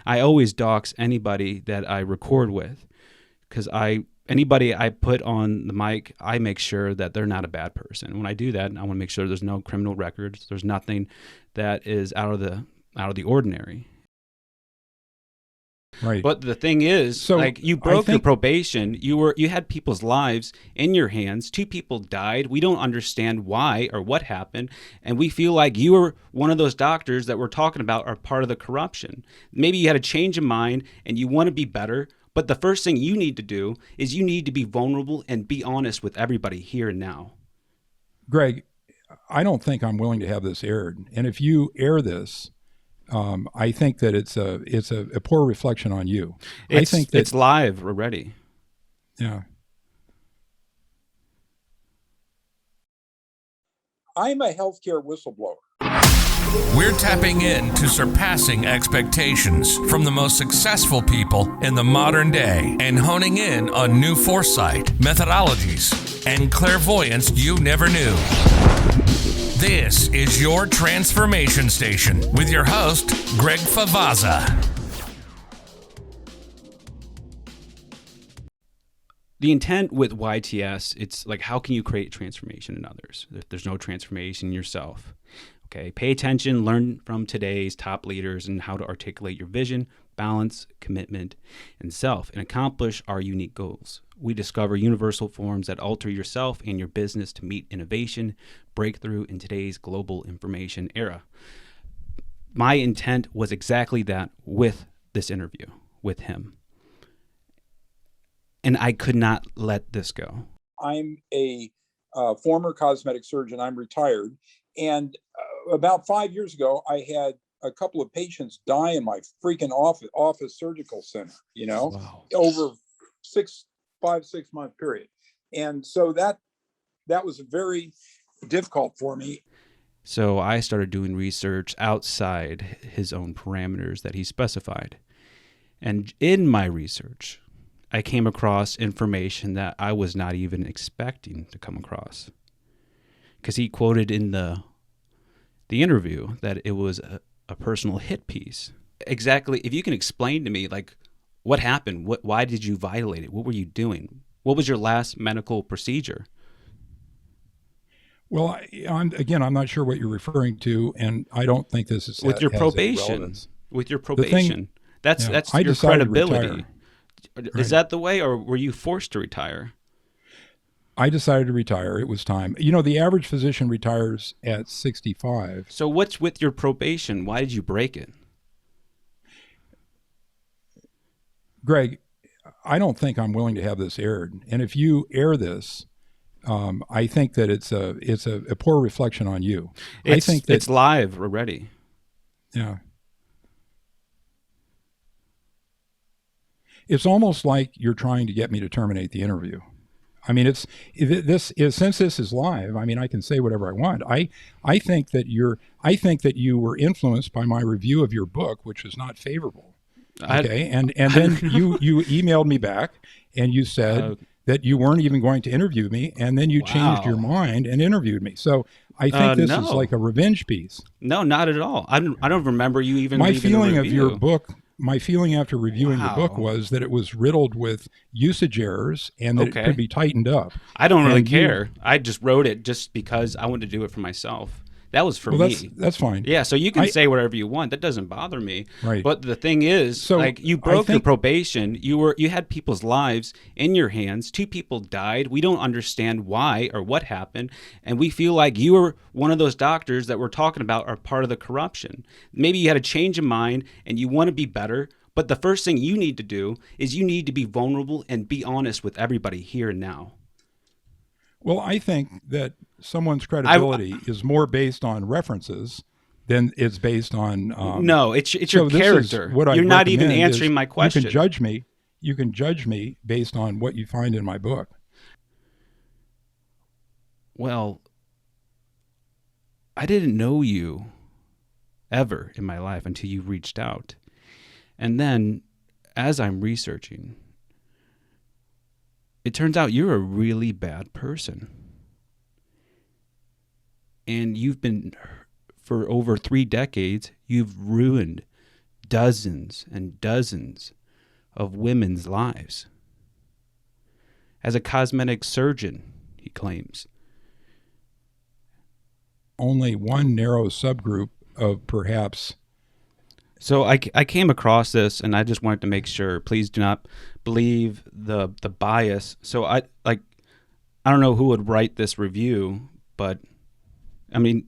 I always dox anybody that I record with, because anybody I put on the mic, I make sure that they're not a bad person. When I do that, I want to make sure there's no criminal records. There's nothing that is out of the ordinary. Right. But the thing is, So like, you broke your probation. You had people's lives in your hands. 2 people died. We don't understand why or what happened, and we feel like you were one of those doctors that we're talking about are part of the corruption. Maybe you had a change of mind and you want to be better, but the first thing you need to do is you need to be vulnerable and be honest with everybody here and now. Greg, I don't think I'm willing to have this aired. And if you air this, I think that it's a poor reflection on you. I think that it's live already. Yeah. I'm a healthcare whistleblower. We're tapping into surpassing expectations from the most successful people in the modern day and honing in on new foresight, methodologies, and clairvoyance you never knew. This is Your Transformation Station with your host, Greg Favazza. The intent with YTS, it's like, how can you create transformation in others? There's no transformation in yourself. Okay, pay attention, learn from today's top leaders and how to articulate your vision, balance, commitment, and self, and accomplish our unique goals. We discover universal forms that alter yourself and your business to meet innovation, breakthrough in today's global information era. My intent was exactly that with this interview with him. And I could not let this go. I'm a former cosmetic surgeon. I'm retired. And about 5 years ago, I had a couple of patients die in my freaking office surgical center, Wow. over 5-6 month period. And so that was very difficult for me. So I started doing research outside his own parameters that he specified. And in my research, I came across information that I was not even expecting to come across. Because he quoted in the interview that it was a personal hit piece. Exactly. If you can explain to me, like, what happened? Why did you violate it? What were you doing? What was your last medical procedure? Well, I'm not sure what you're referring to, and I don't think this is with your probation. With your probation, that's your credibility. Is that the way, or were you forced to retire? I decided to retire. It was time. The average physician retires at 65. So what's with your probation? Why did you break it? Greg, I don't think I'm willing to have this aired. And if you air this, I think that it's a poor reflection on you. I think that it's live already. Yeah. It's almost like you're trying to get me to terminate the interview. I mean, since this is live, I mean, I can say whatever I want. I think that you were influenced by my review of your book, which was not favorable. Okay. And then you emailed me back and you said that you weren't even going to interview me. And then you changed your mind and interviewed me. So I think this is like a revenge piece. No, not at all. I don't remember you even My leaving feeling a of your book, my feeling after reviewing the book was that it was riddled with usage errors and that it could be tightened up. I don't really care. I just wrote it just because I wanted to do it for myself. That was for me. That's fine. Yeah, so you can say whatever you want. That doesn't bother me. Right. But the thing is, like, you broke your probation. You had people's lives in your hands. 2 people died. We don't understand why or what happened, and we feel like you were one of those doctors that we're talking about are part of the corruption. Maybe you had a change of mind and you want to be better, but the first thing you need to do is you need to be vulnerable and be honest with everybody here and now. Well, I think that someone's credibility is more based on references than it's based on. No, it's your character. You're not even answering my question. You can judge me based on what you find in my book. Well, I didn't know you ever in my life until you reached out. And then as I'm researching, it turns out you're a really bad person. And you've been, for over 3 decades, you've ruined dozens and dozens of women's lives. As a cosmetic surgeon, he claims. Only one narrow subgroup of perhaps. So I came across this, and I just wanted to make sure. Please do not believe the bias. So I don't know who would write this review, but I mean,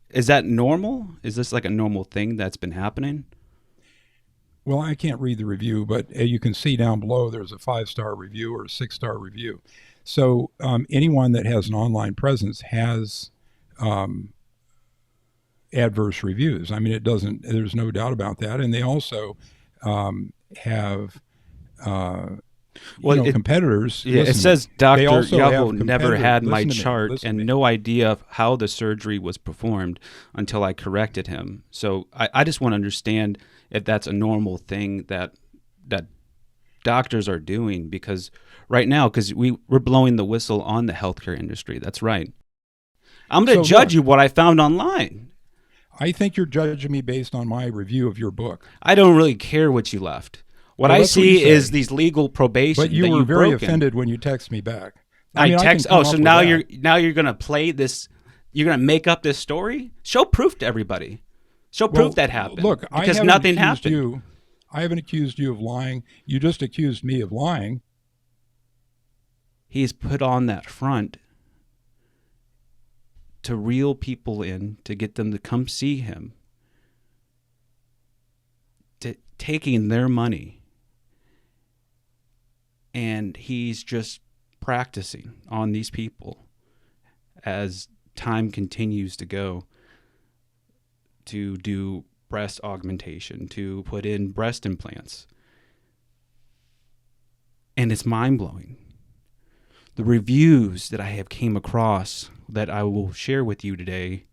is that normal? Is this like a normal thing that's been happening? Well, I can't read the review, but you can see down below there's a 5-star review or a 6-star review. So anyone that has an online presence has adverse reviews. I mean, there's no doubt about that. And they also have competitors. Yeah, it says Dr. Yoho never had my Listen to me. chart Listen to and me. no idea of how the surgery was performed until I corrected him. So I just want to understand if that's a normal thing that doctors are doing, because right now, because we're blowing the whistle on the healthcare industry. That's right. I'm going to judge you what I found online. I think you're judging me based on my review of your book. I don't really care what you left. What I see is these legal probation. But you were very offended when you text me back. So now you're going to play this. You're going to make up this story. Show proof to everybody. Show proof that happened. Look, because nothing happened. I haven't accused you of lying. You just accused me of lying. He's put on that front to reel people in, to get them to come see him, to taking their money. And he's just practicing on these people as time continues to go, to do breast augmentation, to put in breast implants. And it's mind-blowing. The reviews that I have came across that I will share with you today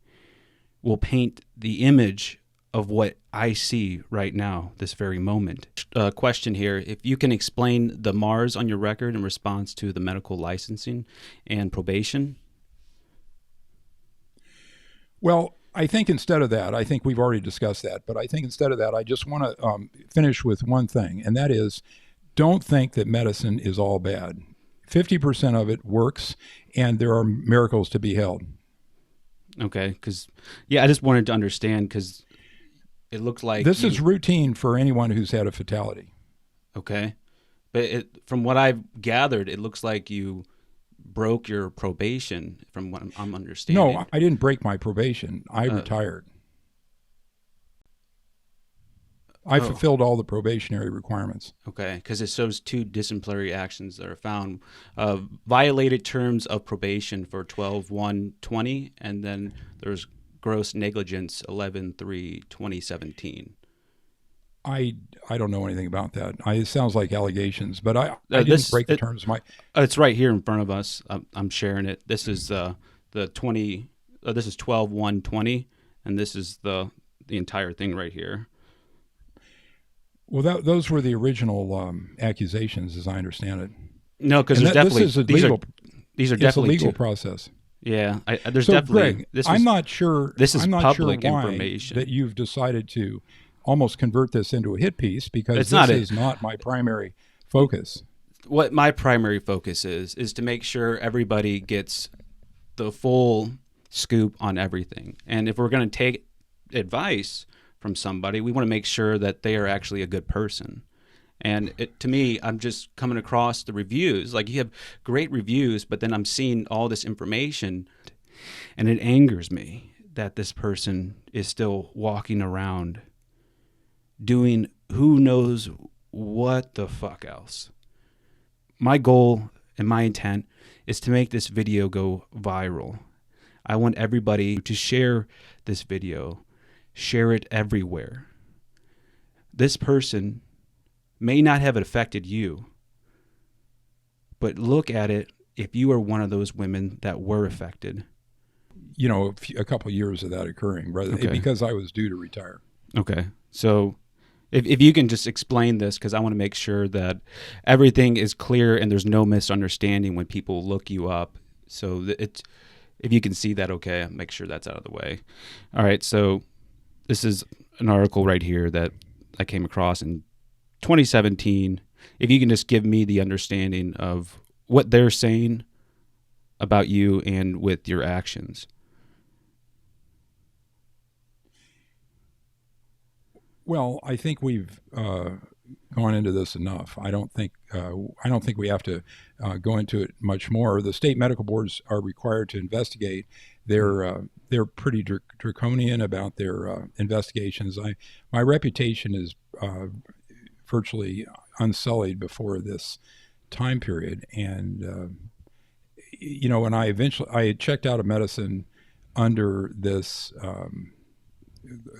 will paint the image of what I see right now, this very moment. Question here: if you can explain the Mars on your record in response to the medical licensing and probation? Well, I think instead of that, I think we've already discussed that, but I think instead of that, I just want to finish with one thing, and that is, don't think that medicine is all bad. 50% of it works, and there are miracles to be held. Okay, because, I just wanted to understand, because it looks like... This is routine for anyone who's had a fatality. Okay. But from what I've gathered, it looks like you broke your probation, from what I'm understanding. No, I didn't break my probation. I retired. I fulfilled all the probationary requirements. Okay, because it shows 2 disciplinary actions that are found. Violated terms of probation for 12/1/20, and then there's gross negligence 11/3/2017. I don't know anything about that. It sounds like allegations, but I didn't break the terms. It's right here in front of us. I'm sharing it. This is the 20. This is 12/1/20, and this is the entire thing right here. Well, those were the original accusations, as I understand it. No, because there's definitely these are definitely a legal process. Yeah, there's so definitely. Greg, I'm not sure. This is I'm not public sure why information that you've decided to almost convert this into a hit piece, because is not my primary focus. What my primary focus is to make sure everybody gets the full scoop on everything. And if we're going to take advice from somebody, we want to make sure that they are actually a good person. And to me, I'm just coming across the reviews. Like, you have great reviews, but then I'm seeing all this information, and it angers me that this person is still walking around doing who knows what the fuck else. My goal and my intent is to make this video go viral. I want everybody to share this video, share it everywhere. This person may not have affected you, but look at it if you are one of those women that were affected. You know, a couple of years of that occurring, because I was due to retire. Okay. So if you can just explain this, because I want to make sure that everything is clear and there's no misunderstanding when people look you up. So if you can see that, okay, make sure that's out of the way. All right. So this is an article right here that I came across in 2017. If you can just give me the understanding of what they're saying about you and with your actions. Well, I think we've gone into this enough. I don't think we have to go into it much more. The state medical boards are required to investigate. They're pretty draconian about their investigations. My reputation is virtually unsullied before this time period, and when I had checked out of medicine under this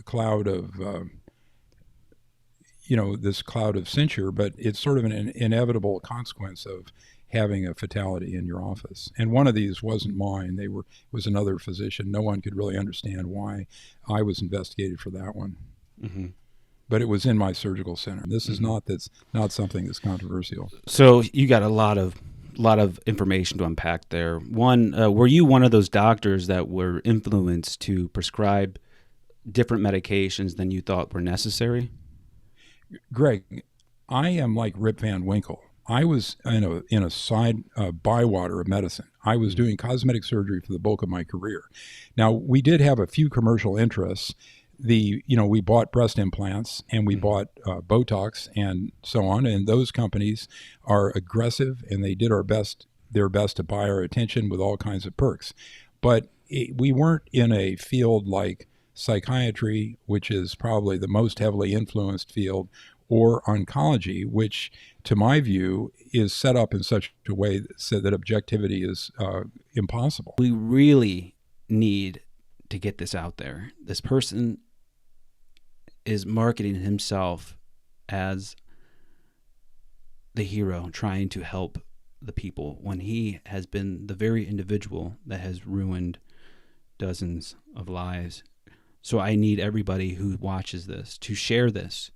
cloud of this cloud of censure, but it's sort of an inevitable consequence of having a fatality in your office. And one of these wasn't mine. Was another physician. No one could really understand why I was investigated for that one. Mm-hmm. But it was in my surgical center. This is that's not something that's controversial. So you got a lot of information to unpack there. One, were you one of those doctors that were influenced to prescribe different medications than you thought were necessary? Greg, I am like Rip Van Winkle. I was in a side bywater of medicine. I was doing cosmetic surgery for the bulk of my career. Now, we did have a few commercial interests. We bought breast implants and we bought Botox and so on. And those companies are aggressive, and they did their best to buy our attention with all kinds of perks. But we weren't in a field like psychiatry, which is probably the most heavily influenced field, or oncology, which, to my view, is set up in such a way that objectivity is impossible. We really need to get this out there. This person is marketing himself as the hero, trying to help the people, when he has been the very individual that has ruined dozens of lives. So I need everybody who watches this to share this.